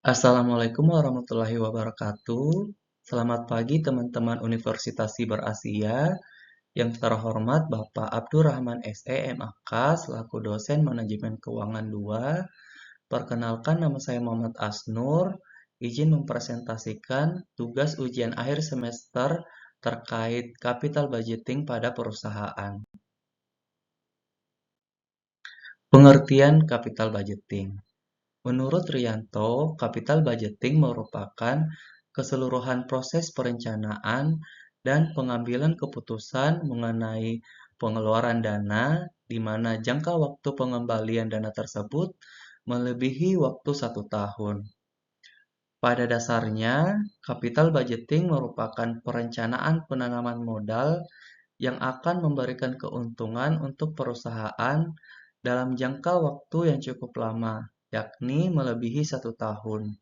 Assalamualaikum warahmatullahi wabarakatuh. Selamat pagi teman-teman Universitas Siber Asia. Yang terhormat Bapak Abdurrahman SE MAK selaku dosen Manajemen Keuangan 2. Perkenalkan, nama saya Muhammad Asnur. Izin mempresentasikan tugas ujian akhir semester terkait capital budgeting pada perusahaan. Pengertian capital budgeting. Menurut Rianto, capital budgeting merupakan keseluruhan proses perencanaan dan pengambilan keputusan mengenai pengeluaran dana, di mana jangka waktu pengembalian dana tersebut melebihi waktu 1 tahun. Pada dasarnya, capital budgeting merupakan perencanaan penanaman modal yang akan memberikan keuntungan untuk perusahaan dalam jangka waktu yang cukup lama, yakni melebihi 1 tahun.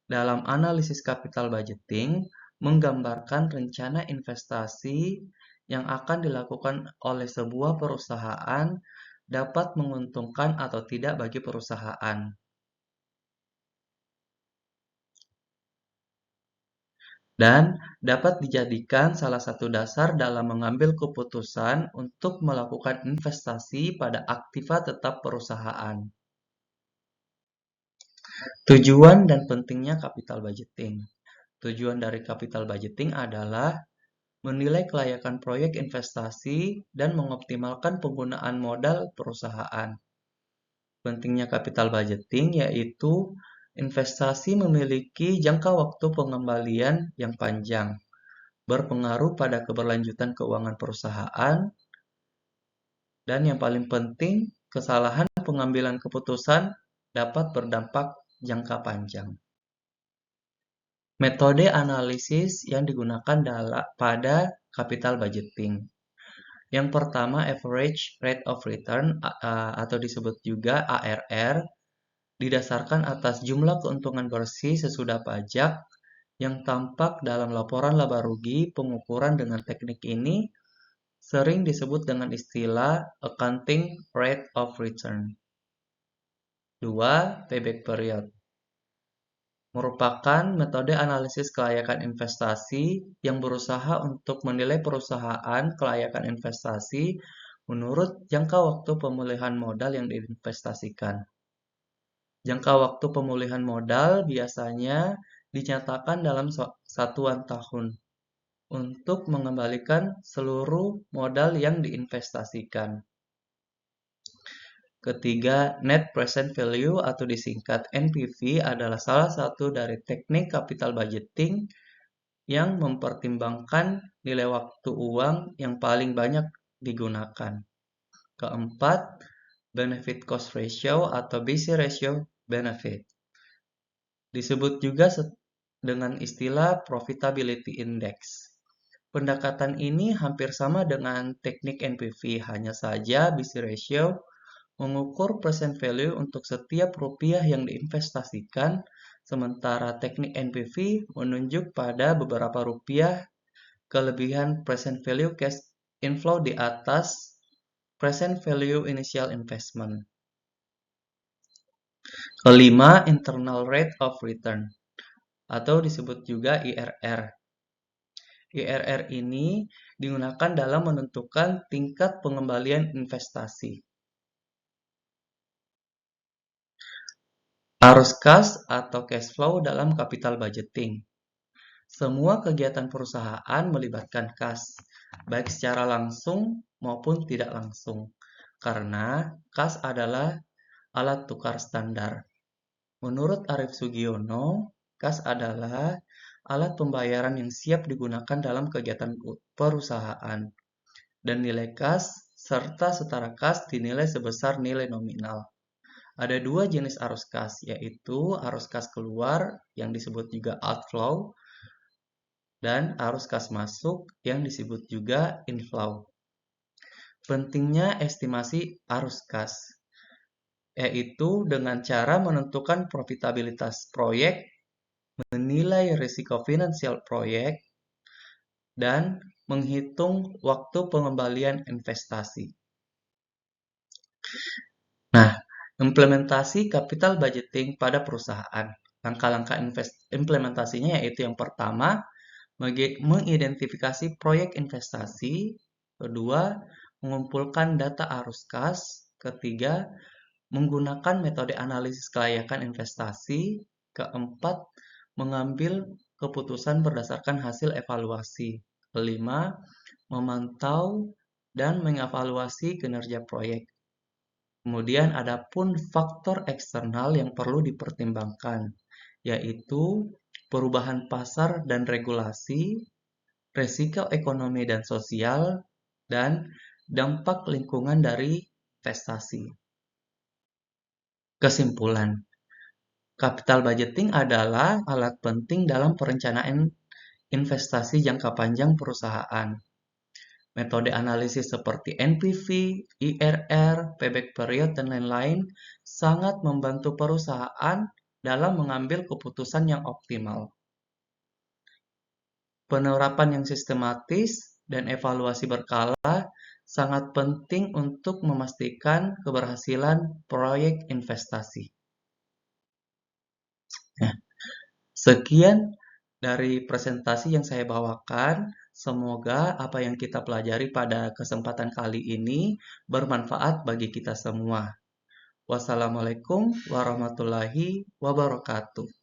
Dalam analisis capital budgeting, menggambarkan rencana investasi yang akan dilakukan oleh sebuah perusahaan dapat menguntungkan atau tidak bagi perusahaan. Dan dapat dijadikan salah satu dasar dalam mengambil keputusan untuk melakukan investasi pada aktiva tetap perusahaan. Tujuan dan pentingnya capital budgeting. Tujuan dari capital budgeting adalah menilai kelayakan proyek investasi dan mengoptimalkan penggunaan modal perusahaan. Pentingnya capital budgeting yaitu investasi memiliki jangka waktu pengembalian yang panjang, berpengaruh pada keberlanjutan keuangan perusahaan, dan yang paling penting, kesalahan pengambilan keputusan dapat berdampak jangka panjang. Metode analisis yang digunakan pada capital budgeting. Yang pertama, average rate of return atau disebut juga ARR, didasarkan atas jumlah keuntungan bersih sesudah pajak yang tampak dalam laporan laba rugi. Pengukuran dengan teknik ini sering disebut dengan istilah accounting rate of return. 2. Payback period merupakan metode analisis kelayakan investasi yang berusaha untuk menilai perusahaan kelayakan investasi menurut jangka waktu pemulihan modal yang diinvestasikan. Jangka waktu pemulihan modal biasanya dinyatakan dalam satuan tahun untuk mengembalikan seluruh modal yang diinvestasikan. Ketiga, net present value atau disingkat NPV adalah salah satu dari teknik capital budgeting yang mempertimbangkan nilai waktu uang yang paling banyak digunakan. Keempat, benefit cost ratio atau BC ratio benefit. Disebut juga dengan istilah profitability index. Pendekatan ini hampir sama dengan teknik NPV, hanya saja BC ratio mengukur present value untuk setiap rupiah yang diinvestasikan, sementara teknik NPV menunjuk pada beberapa rupiah kelebihan present value cash inflow di atas present value initial investment. Kelima, internal rate of return atau disebut juga IRR. IRR ini digunakan dalam menentukan tingkat pengembalian investasi. Arus kas atau cash flow dalam capital budgeting. Semua kegiatan perusahaan melibatkan kas, baik secara langsung maupun tidak langsung, karena kas adalah alat tukar standar. Menurut Arief Sugiono, kas adalah alat pembayaran yang siap digunakan dalam kegiatan perusahaan, dan nilai kas serta setara kas dinilai sebesar nilai nominal. Ada dua jenis arus kas, yaitu arus kas keluar yang disebut juga outflow dan arus kas masuk yang disebut juga inflow. Pentingnya estimasi arus kas, yaitu dengan cara menentukan profitabilitas proyek, menilai risiko finansial proyek, dan menghitung waktu pengembalian investasi. Nah, Implementasi capital budgeting pada perusahaan. Langkah-langkah implementasinya yaitu yang pertama, mengidentifikasi proyek investasi. Kedua, mengumpulkan data arus kas. Ketiga, menggunakan metode analisis kelayakan investasi. Keempat, mengambil keputusan berdasarkan hasil evaluasi. Kelima, memantau dan mengevaluasi kinerja proyek. Kemudian ada pun faktor eksternal yang perlu dipertimbangkan, yaitu perubahan pasar dan regulasi, resiko ekonomi dan sosial, dan dampak lingkungan dari investasi. Kesimpulan, capital budgeting adalah alat penting dalam perencanaan investasi jangka panjang perusahaan. Metode analisis seperti NPV, IRR, payback period, dan lain-lain sangat membantu perusahaan dalam mengambil keputusan yang optimal. Penerapan yang sistematis dan evaluasi berkala sangat penting untuk memastikan keberhasilan proyek investasi. Nah, sekian dari presentasi yang saya bawakan. Semoga apa yang kita pelajari pada kesempatan kali ini bermanfaat bagi kita semua. Wassalamualaikum warahmatullahi wabarakatuh.